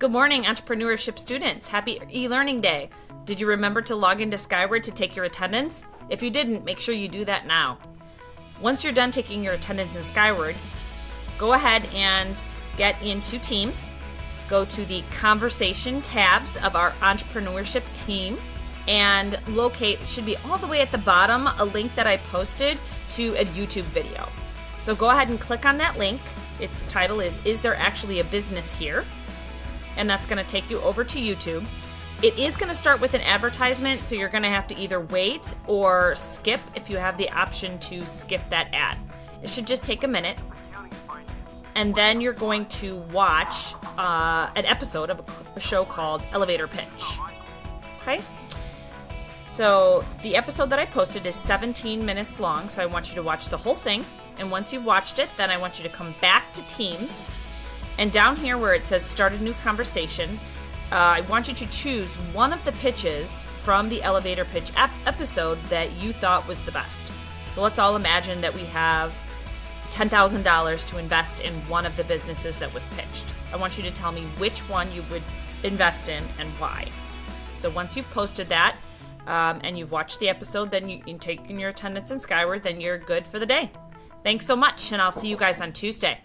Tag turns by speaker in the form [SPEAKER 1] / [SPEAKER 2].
[SPEAKER 1] Good morning, entrepreneurship students. Happy e-learning day. Did you remember to log into Skyward to take your attendance? If you didn't, make sure you do that now. Once you're done taking your attendance in Skyward, go ahead and get into Teams. Go to the conversation tabs of our entrepreneurship team and locate, it should be all the way at the bottom, a link that I posted to a YouTube video. So go ahead and click on that link. Its title is There Actually a Business Here? And that's going to take you over to YouTube. It is going to start with an advertisement, so you're going to have to either wait or skip if you have the option to skip that ad. It should just take a minute. And then you're going to watch an episode of a show called Elevator Pitch. Okay? So the episode that I posted is 17 minutes long, so I want you to watch the whole thing. And once you've watched it, then I want you to come back to Teams. And down here where it says Start a New Conversation, I want you to choose one of the pitches from the elevator pitch episode that you thought was the best. So let's all imagine that we have $10,000 to invest in one of the businesses that was pitched. I want you to tell me which one you would invest in and why. So once you've posted that and you've watched the episode, then you can take in your attendance in Skyward, then you're good for the day. Thanks so much, and I'll see you guys on Tuesday.